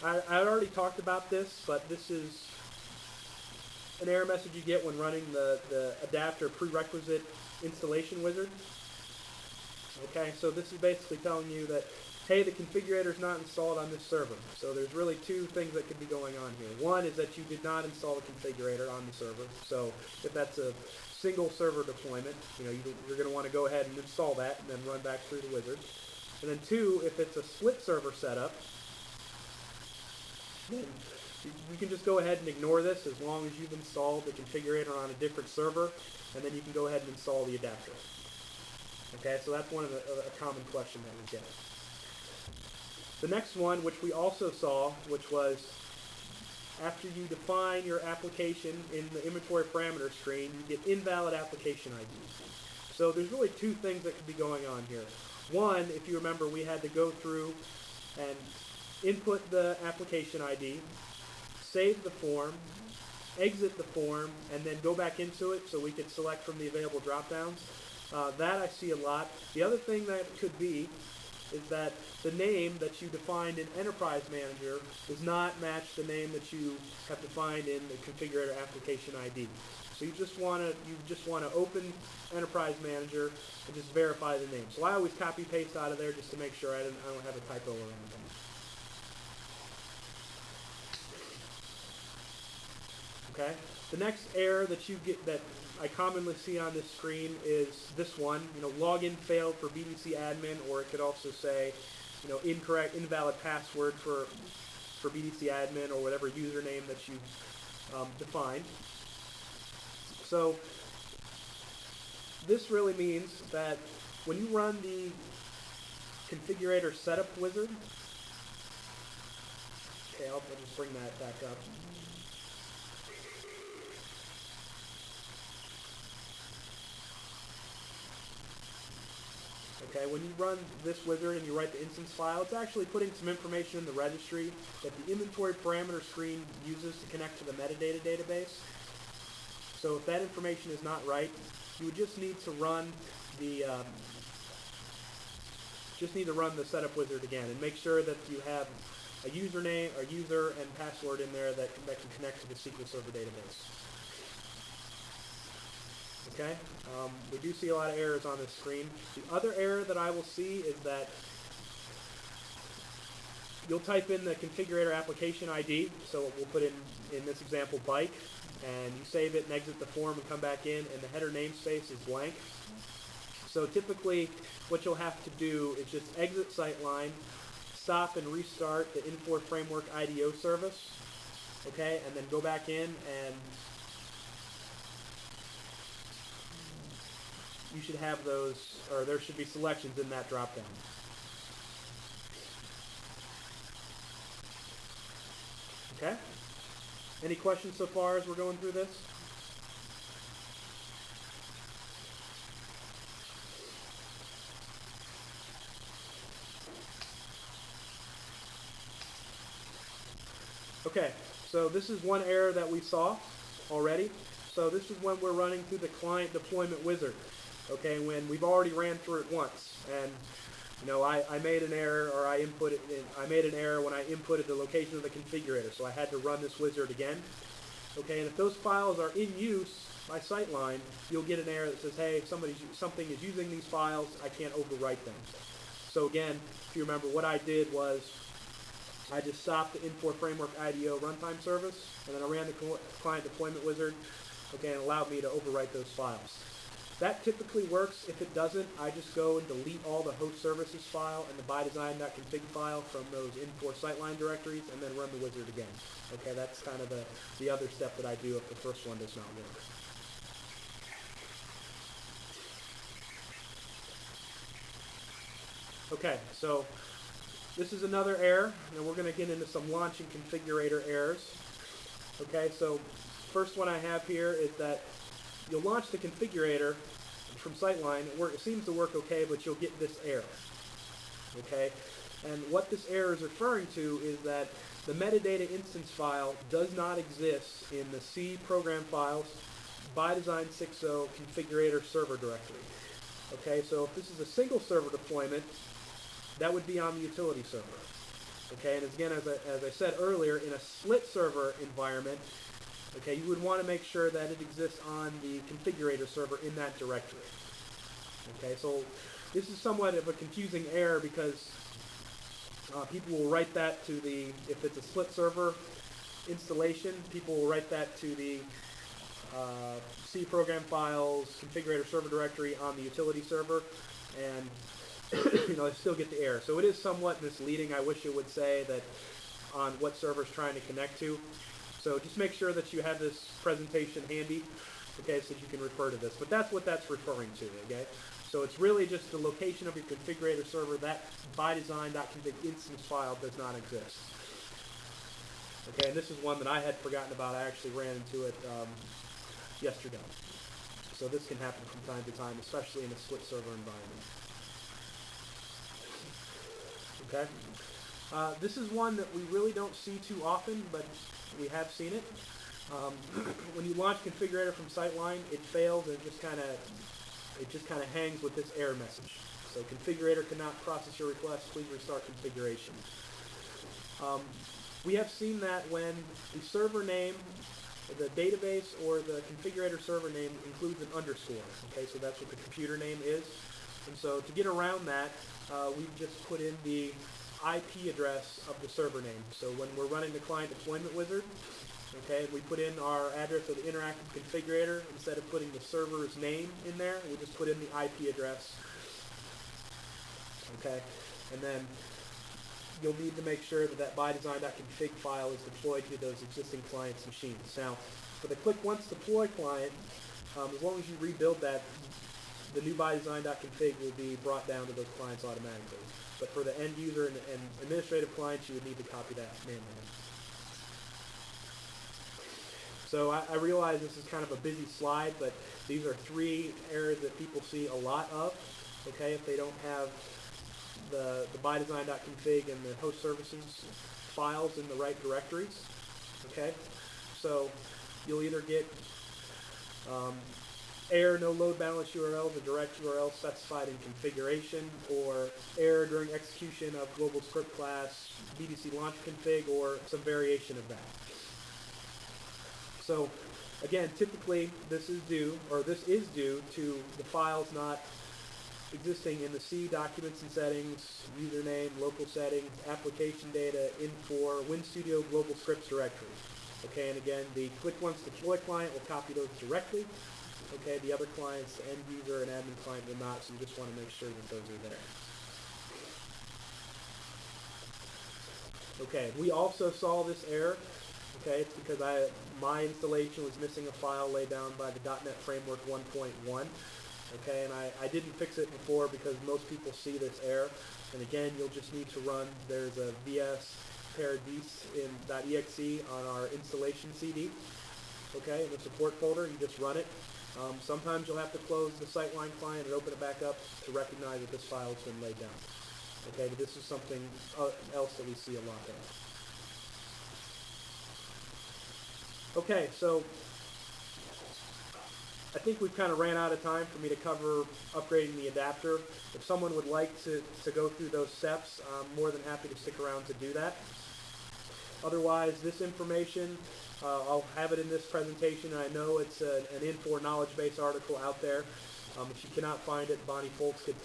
I already talked about this, but this is an error message you get when running the adapter prerequisite installation wizard. Okay, so this is basically telling you that, hey, the configurator is not installed on this server. So there's really two things that could be going on here. One is that you did not install the configurator on the server. So if that's a single server deployment, you're going to want to go ahead and install that and then run back through the wizard. And then two, if it's a split server setup, then you can just go ahead and ignore this as long as you've installed the configurator on a different server, and then you can go ahead and install the adapter. Okay, so that's one of a common question that we get. The next one, which we also saw, which was after you define your application in the inventory parameter screen, you get invalid application IDs. So there's really two things that could be going on here. One, if you remember, we had to go through and input the application ID, save the form, exit the form, and then go back into it so we could select from the available drop-downs. That I see a lot. The other thing that could be is that the name that you defined in Enterprise Manager does not match the name that you have defined in the configurator application ID. So you just want to open Enterprise Manager and just verify the name. So I always copy paste out of there just to make sure I don't have a typo or anything. Okay. The next error that you get that I commonly see on this screen is this one. Login failed for BDC admin, or it could also say, incorrect, invalid password for BDC admin or whatever username that you defined. So this really means that when you run the configurator setup wizard, okay, I'll just bring that back up. Okay, when you run this wizard and you write the instance file, it's actually putting some information in the registry that the inventory parameter screen uses to connect to the metadata database. So if that information is not right, you would just need to run the setup wizard again and make sure that you have a username, a user, and password in there that can connect to the SQL Server database. Okay, we do see a lot of errors on this screen. The other error that I will see is that you'll type in the configurator application ID, so we'll put in this example bike, and you save it and exit the form and come back in, and the header namespace is blank. So typically what you'll have to do is just exit Syteline, stop and restart the Infor Framework IDO service, okay, and then go back in, and you should have those, or there should be selections in that drop-down. Okay? Any questions so far as we're going through this? Okay, so this is one error that we saw already. So this is when we're running through the client deployment wizard. Okay, when we've already ran through it once, and I made an error, or I made an error when I inputted the location of the configurator, so I had to run this wizard again. Okay, and if those files are in use by Syteline, you'll get an error that says, hey, something is using these files, I can't overwrite them. So again, if you remember, what I did was I just stopped the Infor Framework IDO runtime service, and then I ran the client deployment wizard, okay, and it allowed me to overwrite those files. That typically works. If it doesn't, I just go and delete all the host services file and the bydesign.config file from those Infor Syteline directories, and then run the wizard again. Okay, that's kind of the other step that I do if the first one does not work. Okay, so this is another error, and we're going to get into some launching configurator errors. Okay, so first one I have here is that you'll launch the configurator from Syteline. It seems to work okay, but you'll get this error. Okay, and what this error is referring to is that the metadata instance file does not exist in the C program files bydesign 6.0 configurator server directory. Okay, so if this is a single server deployment, that would be on the utility server. Okay, and again, as I said earlier, in a split server environment, okay, you would want to make sure that it exists on the configurator server in that directory. Okay, so this is somewhat of a confusing error because people will write that to the, if it's a split server installation, people will write that to the C program files configurator server directory on the utility server, and I still get the error. So it is somewhat misleading. I wish it would say that on what server it's trying to connect to. So just make sure that you have this presentation handy, okay, so that you can refer to this. But that's what that's referring to, okay? So it's really just the location of your configurator server. That bydesign.config instance file does not exist. Okay, and this is one that I had forgotten about. I actually ran into it yesterday. So this can happen from time to time, especially in a split server environment. Okay. This is one that we really don't see too often, but we have seen it. When you launch configurator from Syteline, it fails and it just kind of hangs with this error message. So configurator cannot process your request. Please restart configuration. We have seen that when the server name, the database or the configurator server name includes an underscore. Okay, so that's what the computer name is. And so to get around that, we just put in the IP address of the server name. So when we're running the client deployment wizard, okay, we put in our address of the interactive configurator. Instead of putting the server's name in there, we just put in the IP address. Okay, and then you'll need to make sure that that bydesign.config file is deployed to those existing clients' machines. Now, for the click once deploy client, as long as you rebuild that, the new bydesign.config will be brought down to those clients automatically. But for the end user and administrative clients, you would need to copy that manually. So I realize this is kind of a busy slide, but these are 3 errors that people see a lot of, okay, if they don't have the bydesign.config and the host services files in the right directories, okay? So you'll either get error no load balance URL, the direct URL specified in configuration, or error during execution of global script class, BDC launch config, or some variation of that. So again, typically this is due to the files not existing in the C documents and settings, username, local settings, application data, Infor, WinStudio global scripts directory. Okay, and again, the click once deploy client will copy those directly. Okay, the other clients, the end user and admin client will not, so you just want to make sure that those are there. Okay, we also saw this error. Okay, it's because my installation was missing a file laid down by the .NET Framework 1.1. Okay, and I didn't fix it before because most people see this error. And again, you'll just need to run, there's a vs paradis in .exe on our installation CD. Okay, in the support folder, you just run it. Sometimes you'll have to close the Syteline client and open it back up to recognize that this file has been laid down. Okay, but this is something else that we see a lot of. Okay, so I think we've kind of ran out of time for me to cover upgrading the adapter. If someone would like to go through those steps, I'm more than happy to stick around to do that. Otherwise, this information, I'll have it in this presentation. I know it's an Infor knowledge base article out there. If you cannot find it, Bonnie Folks could